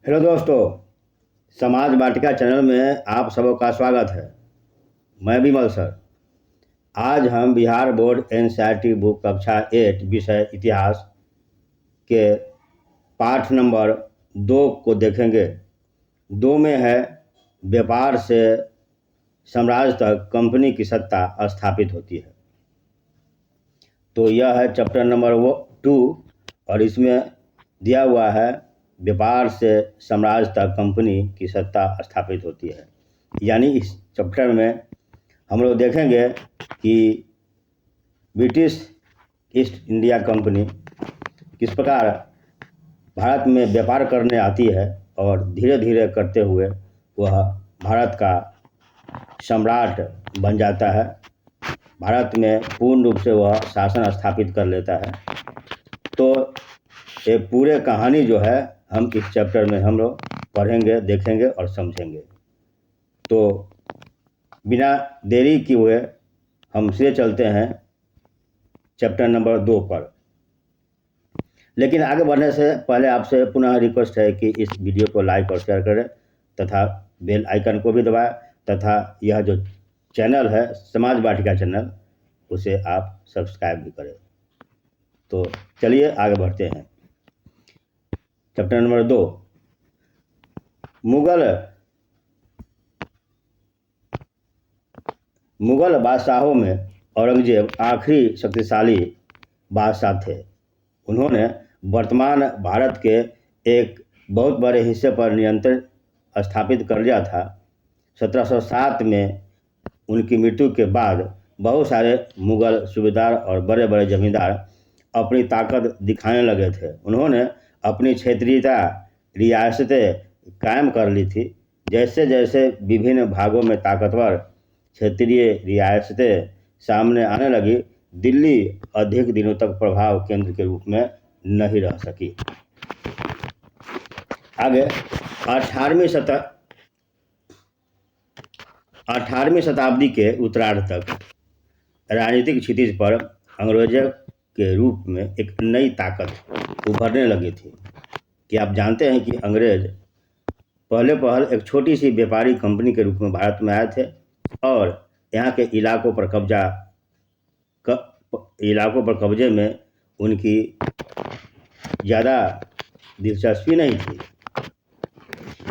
Hello दोस्तों, समाज वाटिका channel में आप सबों का स्वागत है। मैं विमल सर। आज हम बिहार बोर्ड एनसीईआरटी बुक कक्षा 8 विषय इतिहास के पाठ नंबर 2 को देखेंगे। 2 में है व्यापार से साम्राज्य तक कंपनी की सत्ता स्थापित होती है। तो यह है चैप्टर नंबर 2 और इसमें दिया हुआ है व्यापार से साम्राज्य तक कंपनी की सत्ता स्थापित होती है। यानी इस चैप्टर में हम लोग देखेंगे कि ब्रिटिश ईस्ट इंडिया कंपनी किस प्रकार भारत में व्यापार करने आती है और धीरे धीरे करते हुए वह भारत का सम्राट बन जाता है। भारत में पूर्ण रूप से वह शासन स्थापित कर लेता है। तो ये पूरे कहानी जो है हम इस चैप्टर में हम लोग पढ़ेंगे, देखेंगे और समझेंगे। तो बिना देरी किए हुए हम सीधे चलते हैं चैप्टर नंबर 2 पर। लेकिन आगे बढ़ने से पहले आपसे पुनः रिक्वेस्ट है कि इस वीडियो को लाइक और शेयर करें तथा बेल आइकन को भी दबाएं तथा यह जो चैनल है समाज वाटिका चैनल उसे आप सब्सक्राइब भी करें। तो चलिए आगे बढ़ते हैं। चैप्टर नंबर 2, मुगल बादशाहों में औरंगजेब आखिरी शक्तिशाली बादशाह थे। उन्होंने वर्तमान भारत के एक बहुत बड़े हिस्से पर नियंत्रण स्थापित कर लिया था। 1707 में उनकी मृत्यु के बाद बहुत सारे मुगल सूबेदार और बड़े बड़े जमींदार अपनी ताकत दिखाने लगे थे। उन्होंने अपनी क्षेत्रीयता रियासतें कायम कर ली थी। जैसे जैसे विभिन्न भागों में ताकतवर क्षेत्रीय रियासतें सामने आने लगी, दिल्ली अधिक दिनों तक प्रभाव केंद्र के रूप में नहीं रह सकी। आगे 18वीं शताब्दी के उत्तरार्ध तक राजनीतिक क्षितिज पर अंग्रेजों के रूप में एक नई ताकत उभरने लगी थी। कि आप जानते हैं कि अंग्रेज पहल एक छोटी सी व्यापारी कंपनी के रूप में भारत में आए थे और यहाँ के इलाकों पर कब्जे में उनकी ज़्यादा दिलचस्पी नहीं थी।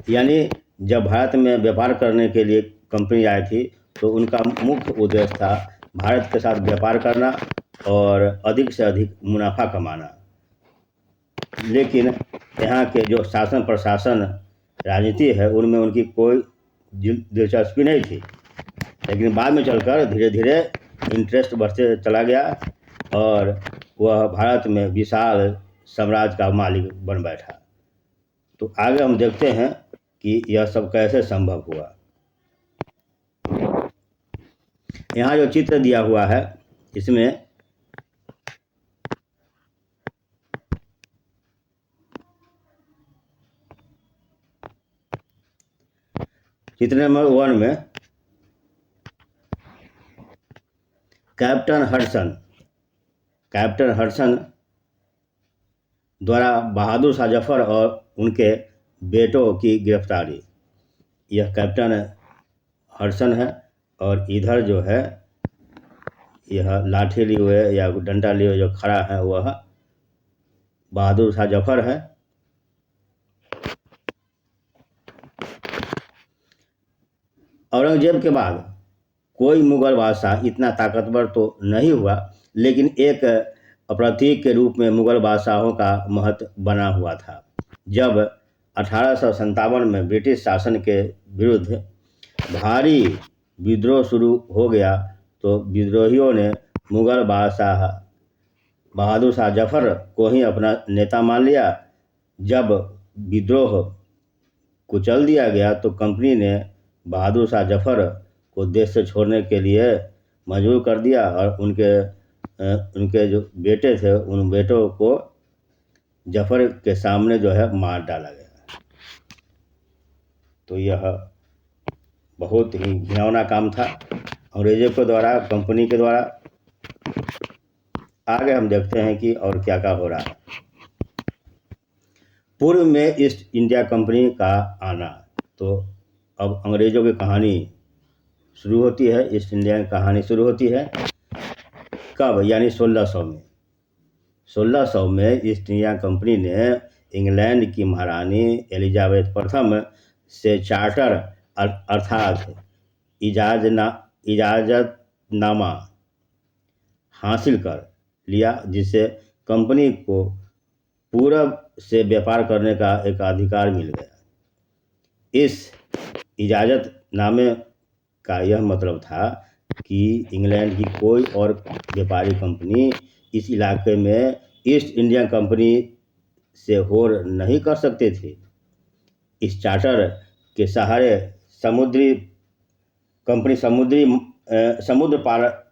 यानी जब भारत में व्यापार करने के लिए कंपनी आई थी तो उनका मुख्य उद्देश्य था भारत के साथ व्यापार करना और अधिक से अधिक मुनाफा कमाना। लेकिन यहाँ के जो शासन प्रशासन राजनीति है उनमें उनकी कोई दिलचस्पी नहीं थी। लेकिन बाद में चलकर धीरे धीरे इंटरेस्ट बढ़ते चला गया और वह भारत में विशाल साम्राज्य का मालिक बन बैठा। तो आगे हम देखते हैं कि यह सब कैसे संभव हुआ। यहाँ जो चित्र दिया हुआ है इसमें चित्र नंबर 1 में कैप्टन हडसन द्वारा बहादुर शाह जफर और उनके बेटों की गिरफ्तारी। यह कैप्टन हडसन है और इधर जो है यह लाठी लिए हुए या डंडा लिए हुए जो खड़ा है वह बहादुर शाह जफर है। औरंगजेब के बाद कोई मुगल बादशाह इतना ताकतवर तो नहीं हुआ, लेकिन एक प्रतीक के रूप में मुगल बादशाहों का महत्व बना हुआ था। जब 1857 में ब्रिटिश शासन के विरुद्ध भारी विद्रोह शुरू हो गया तो विद्रोहियों ने मुगल बादशाह बहादुर शाह जफर को ही अपना नेता मान लिया। जब विद्रोह कुचल दिया गया तो कंपनी ने बहादुर शाह जफर को देश से छोड़ने के लिए मजबूर कर दिया और उनके जो बेटे थे उन बेटों को जफर के सामने जो है मार डाला गया। तो यह बहुत ही घिनौना काम था अंग्रेजों के द्वारा, कंपनी के द्वारा। आगे हम देखते हैं कि और क्या क्या हो रहा है। पूर्व में ईस्ट इंडिया कंपनी का आना। तो अब अंग्रेज़ों की कहानी शुरू होती है, ईस्ट इंडिया की कहानी शुरू होती है कब? यानी 1600 में। 1600 में ईस्ट इंडिया कंपनी ने इंग्लैंड की महारानी एलिजाबेथ प्रथम से चार्टर अर्थात इजाज़तनामा हासिल कर लिया, जिससे कंपनी को पूरब से व्यापार करने का एक अधिकार मिल गया। इस इजाज़तनामे का यह मतलब था कि इंग्लैंड की कोई और व्यापारी कंपनी इस इलाके में ईस्ट इंडिया कंपनी से होड़ नहीं कर सकते थे। इस चार्टर के सहारे समुद्र पार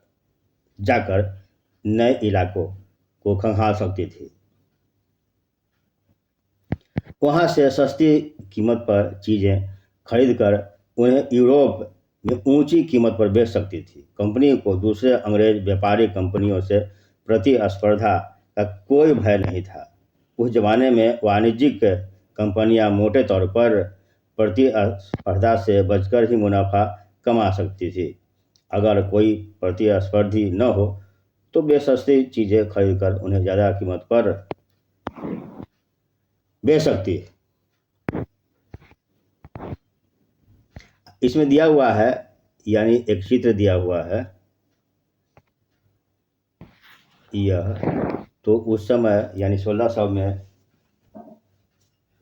जाकर नए इलाकों को खंगाल सकती थी। वहाँ से सस्ती कीमत पर चीज़ें खरीदकर उन्हें यूरोप में ऊंची कीमत पर बेच सकती थी। कंपनी को दूसरे अंग्रेज व्यापारी कंपनियों से प्रतिस्पर्धा का कोई भय नहीं था। उस जमाने में वाणिज्यिक कंपनियां मोटे तौर पर प्रतिस्पर्धा से बचकर ही मुनाफा कमा सकती थी। अगर कोई प्रतिस्पर्धी न हो तो वे सस्ती चीज़ें खरीदकर उन्हें ज़्यादा कीमत पर बेच सकती है। इसमें दिया हुआ है, यानी एक चित्र दिया हुआ है यह। तो उस समय यानी 1600 में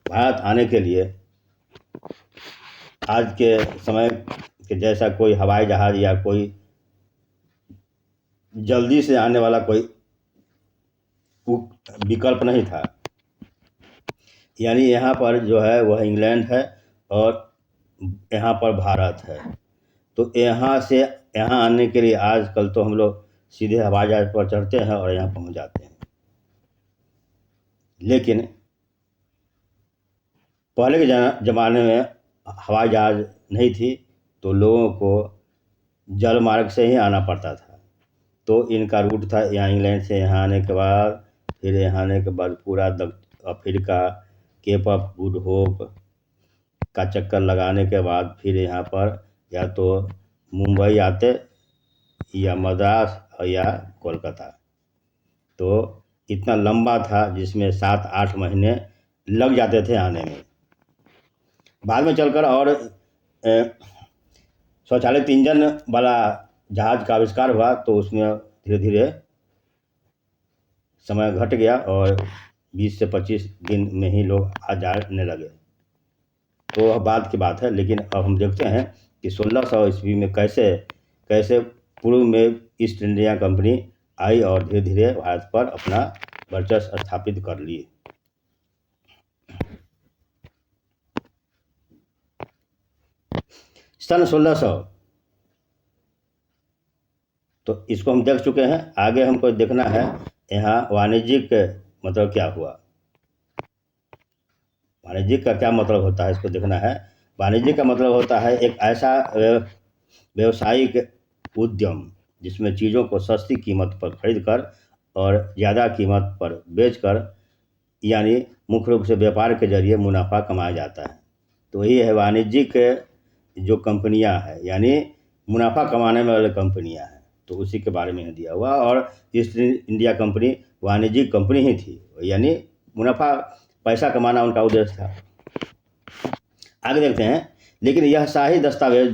भारत आने के लिए आज के समय के जैसा कोई हवाई जहाज़ या कोई जल्दी से आने वाला कोई विकल्प नहीं था। यानी यहाँ पर जो है वह इंग्लैंड है और यहाँ पर भारत है। तो यहाँ से यहाँ आने के लिए आजकल तो हम लोग सीधे हवाई जहाज़ पर चढ़ते हैं और यहाँ पहुँच जाते हैं। लेकिन पहले के ज़माने में हवाई जहाज़ नहीं थी, तो लोगों को जल मार्ग से ही आना पड़ता था। तो इनका रूट था यहाँ इंग्लैंड से यहाँ आने के बाद, फिर यहाँ आने के बाद पूरा Africa, Cape of Good Hope का चक्कर लगाने के बाद फिर यहाँ पर या तो मुंबई आते या मद्रास या कोलकाता। तो इतना लंबा था जिसमें 7-8 महीने लग जाते थे आने में। बाद में चलकर और स्वचालित इंजन वाला जहाज़ का आविष्कार हुआ, तो उसमें धीरे धीरे समय घट गया और 20 से 25 दिन में ही लोग आ जाने लगे। तो वह बाद की बात है। लेकिन अब हम देखते हैं कि 1600 ईस्वी में कैसे पूर्व में ईस्ट इंडिया कंपनी आई और धीरे धीरे भारत पर अपना वर्चस्व स्थापित कर लिए। सन 1600 तो इसको हम देख चुके हैं। आगे हमको देखना है यहाँ वाणिज्यिक मतलब क्या हुआ, वाणिज्यिक का क्या मतलब होता है, इसको देखना है। वाणिज्यिक का मतलब होता है एक ऐसा व्यवसायिक उद्यम जिसमें चीज़ों को सस्ती कीमत पर खरीदकर और ज़्यादा कीमत पर बेचकर, यानी मुख्य रूप से व्यापार के जरिए मुनाफा कमाया जाता है। तो यही है वाणिज्यिक जो कंपनियां हैं, यानी मुनाफा कमाने वाली कंपनियां हैं। तो उसी के बारे में दिया हुआ। और ईस्ट इंडिया कंपनी वाणिज्यिक कंपनी ही थी, यानी मुनाफा पैसा कमाना उनका उद्देश्य था। आगे देखते हैं। लेकिन यह शाही दस्तावेज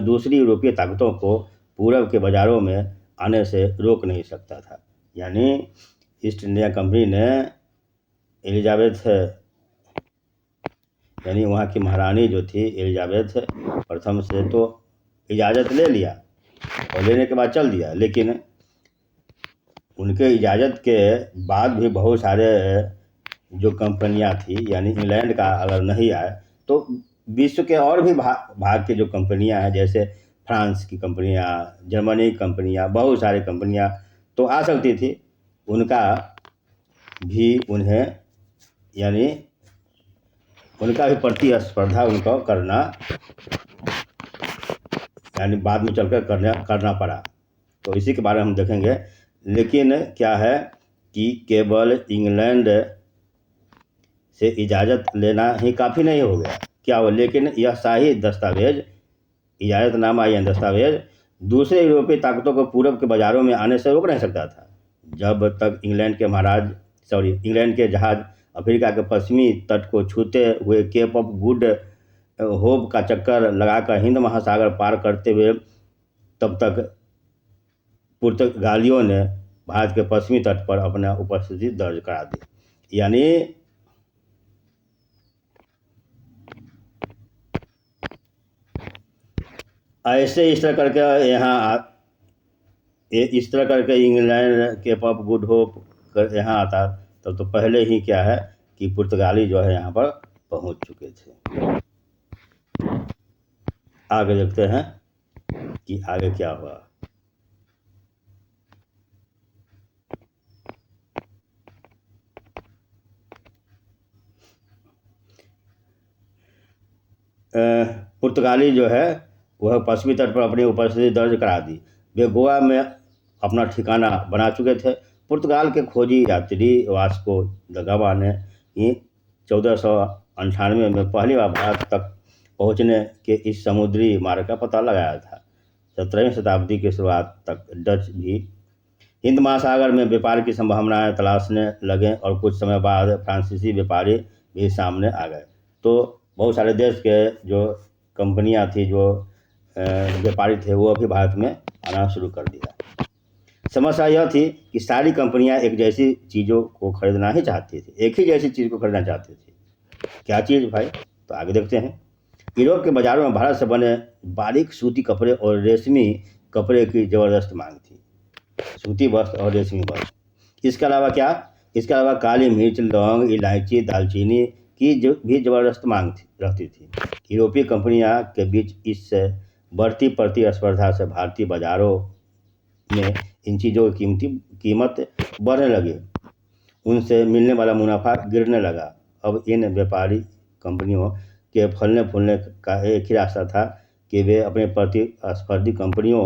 दूसरी यूरोपीय ताकतों को पूरब के बाज़ारों में आने से रोक नहीं सकता था। यानी ईस्ट इंडिया कंपनी ने एलिजाबेथ यानी वहाँ की महारानी जो थी एलिजाबेथ प्रथम से तो इजाज़त ले लिया और लेने के बाद चल दिया। लेकिन उनके इजाज़त के बाद भी बहुत सारे जो कंपनियां थी, यानी इंग्लैंड का अगर नहीं आए तो विश्व के और भी भाग के जो कंपनियां हैं, जैसे फ्रांस की कंपनियां, जर्मनी की कंपनियां, बहुत सारी कंपनियां तो आ सकती थी। उनका भी प्रतिस्पर्धा उनको करना, यानी बाद में चलकर करना पड़ा। तो इसी के बारे में हम देखेंगे। लेकिन क्या है कि केवल इंग्लैंड से इजाज़त लेना ही काफ़ी नहीं हो गया क्या हो, लेकिन यह शाही दस्तावेज, इजाज़तनामा या दस्तावेज दूसरे यूरोपीय ताकतों को पूरब के बाज़ारों में आने से रोक नहीं सकता था। जब तक इंग्लैंड के जहाज़ अफ्रीका के पश्चिमी तट को छूते हुए केप ऑफ गुड होप का चक्कर लगाकर हिंद महासागर पार करते हुए, तब तक पुर्तगालियों ने भारत के पश्चिमी तट पर अपना उपस्थिति दर्ज करा दी। यानी ऐसे इस तरह करके इस तरह करके England Cape of Good Hope यहाँ आता, तब तो पहले ही क्या है कि पुर्तगाली जो है यहाँ पर पहुँच चुके थे। आगे देखते हैं कि आगे क्या हुआ। पुर्तगाली जो है वह पश्चिमी तट पर अपनी उपस्थिति दर्ज करा दी। वे गोवा में अपना ठिकाना बना चुके थे। पुर्तगाल के खोजी यात्री वास्को द गामा ने 1498 में पहली बार भारत तक पहुंचने के इस समुद्री मार्ग का पता लगाया था। 17वीं शताब्दी की शुरुआत तक डच भी हिंद महासागर में व्यापार की संभावनाएं तलाशने लगे और कुछ समय बाद फ्रांसीसी व्यापारी भी सामने आ गए। तो बहुत सारे देश के जो कंपनियां थी, जो व्यापारी थे, वो भी भारत में आना शुरू कर दिया। समस्या यह थी कि सारी कंपनियां एक जैसी चीज़ों को खरीदना ही चाहती थी, एक ही जैसी चीज़ को खरीदना चाहती थी। क्या चीज़ भाई? तो आगे देखते हैं। यूरोप के बाज़ारों में भारत से बने बारीक सूती कपड़े और रेशमी कपड़े की ज़बरदस्त मांग थी। सूती वस्त्र और रेशमी वस्त्र। इसके अलावा क्या? इसके अलावा काली मिर्च, लौंग, इलायची, दालचीनी की भी ज़बरदस्त मांग रहती थी। यूरोपीय कंपनियां के बीच इस बढ़ती प्रतिस्पर्धा से भारतीय बाज़ारों में इन चीज़ों की कीमत बढ़ने लगी, उनसे मिलने वाला मुनाफा गिरने लगा। अब इन व्यापारी कंपनियों के फलने फूलने का एक ही रास्ता था कि वे अपने प्रतिस्पर्धी कंपनियों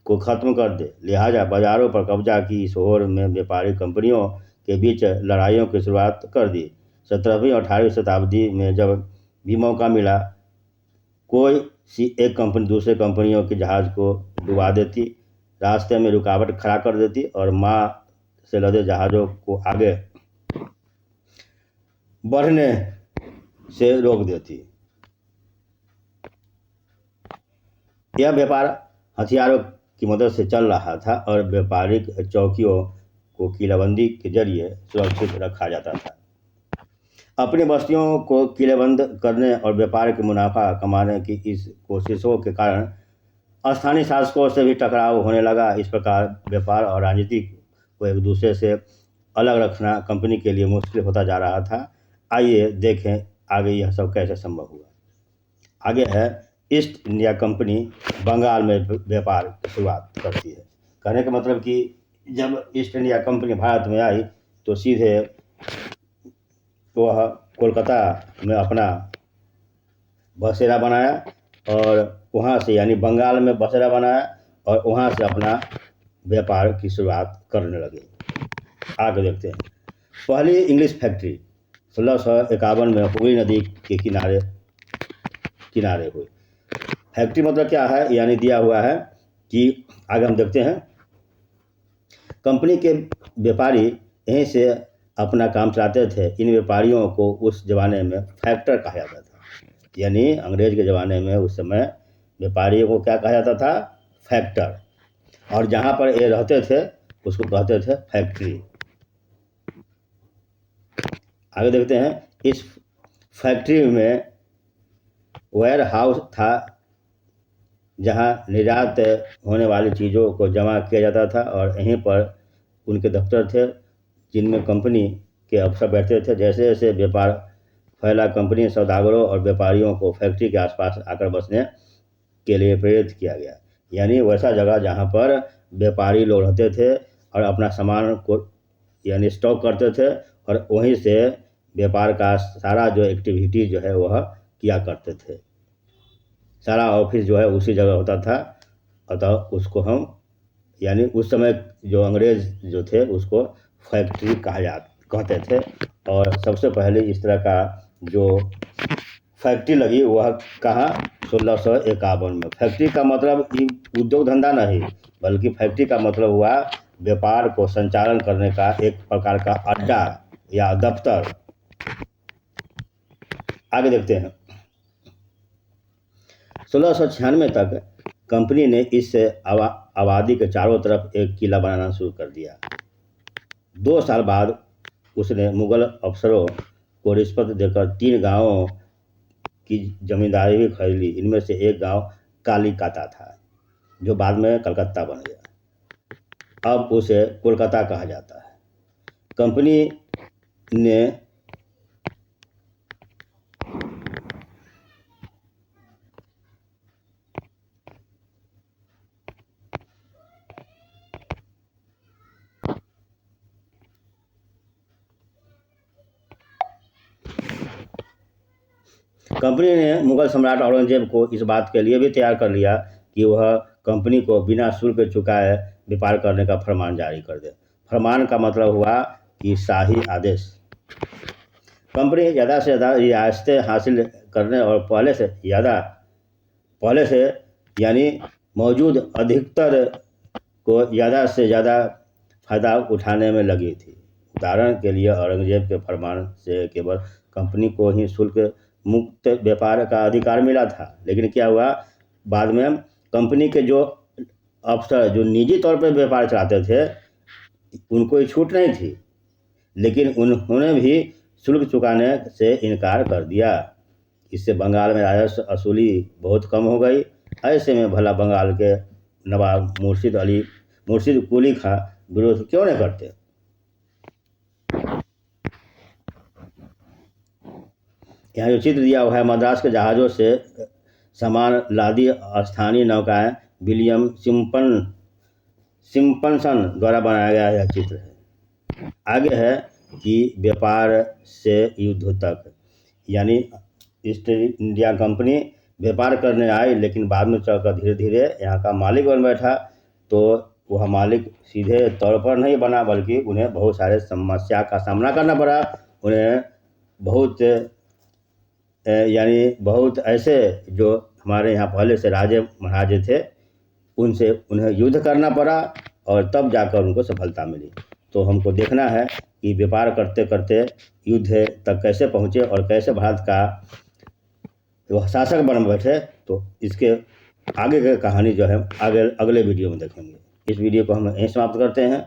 को ख़त्म कर दे। लिहाजा बाज़ारों पर कब्जा की इस होड़ में व्यापारी कंपनियों के बीच लड़ाइयों की शुरुआत कर दी। 17वीं और 18वीं शताब्दी में जब भी मौका मिला, कोई सी एक कंपनी दूसरे कंपनियों के जहाज़ को डुबा देती, रास्ते में रुकावट खड़ा कर देती और माँ से लदे जहाज़ों को आगे बढ़ने से रोक देती। यह व्यापार हथियारों की मदद से चल रहा था और व्यापारिक चौकियों को किलेबंदी के जरिए सुरक्षित रखा जाता था। अपनी बस्तियों को किलेबंद करने और व्यापार के मुनाफा कमाने की इस कोशिशों के कारण स्थानीय शासकों से भी टकराव होने लगा। इस प्रकार व्यापार और राजनीति को एक दूसरे से अलग रखना कंपनी के लिए मुश्किल होता जा रहा था। आइए देखें आगे यह सब कैसे संभव हुआ। आगे है ईस्ट इंडिया कंपनी बंगाल में व्यापार की शुरुआत करती है। कहने का मतलब कि जब ईस्ट इंडिया कंपनी भारत में आई तो सीधे वह कोलकाता में अपना बसेरा बनाया और वहाँ से, यानी बंगाल में बसेरा बनाया और वहाँ से अपना व्यापार की शुरुआत करने लगे। आगे देखते हैं। पहली इंग्लिश फैक्ट्री 1651 में हुगली नदी के किनारे हुई। फैक्ट्री मतलब क्या है, यानी दिया हुआ है कि आगे हम देखते हैं। कंपनी के व्यापारी यहीं से अपना काम चलाते थे। इन व्यापारियों को उस ज़माने में फैक्टर कहा जाता था, यानी अंग्रेज के ज़माने में उस समय व्यापारियों को क्या कहा जाता था? फैक्टर। और जहाँ पर ये रहते थे उसको कहते थे फैक्ट्री। आगे देखते हैं। इस फैक्ट्री में वेयर हाउस था जहाँ निर्यात होने वाली चीज़ों को जमा किया जाता था और यहीं पर उनके दफ्तर थे जिनमें कंपनी के अफसर बैठते थे। जैसे जैसे व्यापार फैला, कंपनी सौदागरों और व्यापारियों को फैक्ट्री के आसपास आकर बसने के लिए प्रेरित किया गया, यानी वैसा जगह जहाँ पर व्यापारी लोग रहते थे और अपना सामान को यानी स्टॉक करते थे और वहीं से व्यापार का सारा जो एक्टिविटी जो है वह किया करते थे। सारा ऑफिस जो है उसी जगह होता था। अतः उसको हम, यानी उस समय जो अंग्रेज जो थे उसको फैक्ट्री कहा कहते थे। और सबसे पहले इस तरह का जो फैक्ट्री लगी वह कहाँ, 1651 में। फैक्ट्री का मतलब उद्योग धंधा नहीं, बल्कि फैक्ट्री का मतलब हुआ व्यापार को संचालन करने का एक प्रकार का अड्डा या दफ्तर। आगे देखते हैं। 1696 तक कंपनी ने इस आबादी के चारों तरफ एक किला बनाना शुरू कर दिया। 2 साल बाद उसने मुगल अफसरों को रिश्वत देकर 3 गांवों की जमींदारी भी खरीद ली। इनमें से एक गांव कालीकाता था, जो बाद में कलकत्ता बन गया। अब उसे कोलकाता कहा जाता है। कंपनी ने मुगल सम्राट औरंगजेब को इस बात के लिए भी तैयार कर लिया कि वह कंपनी को बिना शुल्क चुकाए व्यापार करने का फरमान जारी कर दे। फरमान का मतलब हुआ कि शाही आदेश। कंपनी ज़्यादा से ज़्यादा रियासतें हासिल करने और पहले से यानी मौजूद अधिकतर को ज़्यादा से ज़्यादा फायदा उठाने में लगी थी। उदाहरण के लिए औरंगजेब के फरमान से केवल कंपनी को ही शुल्क मुक्त व्यापार का अधिकार मिला था, लेकिन क्या हुआ, बाद में कंपनी के जो अफसर जो निजी तौर पर व्यापार चलाते थे उनको छूट नहीं थी, लेकिन उन्होंने भी शुल्क चुकाने से इनकार कर दिया। इससे बंगाल में राजस्व वसूली बहुत कम हो गई। ऐसे में भला बंगाल के नवाब मुर्शिद कुली खां विरोध क्यों नहीं करते। यहाँ जो चित्र दिया हुआ है, मद्रास के जहाज़ों से सामान लादी स्थानीय नौकाएं विलियम सिम्पसन द्वारा बनाया गया यह चित्र है। आगे है कि व्यापार से युद्ध तक, यानी ईस्ट इंडिया कंपनी व्यापार करने आई, लेकिन बाद में चलकर धीरे धीरे यहाँ का मालिक बन बैठा। तो वह मालिक सीधे तौर पर नहीं बना, बल्कि उन्हें बहुत सारे समस्या का सामना करना पड़ा। उन्हें बहुत ऐसे जो हमारे यहाँ पहले से राजे महाराजे थे उनसे उन्हें युद्ध करना पड़ा और तब जाकर उनको सफलता मिली। तो हमको देखना है कि व्यापार करते करते युद्ध तक कैसे पहुँचे और कैसे भारत का वो शासक बन बैठे। तो इसके आगे की कहानी जो है अगले वीडियो में देखेंगे। इस वीडियो को हम यहीं समाप्त करते हैं।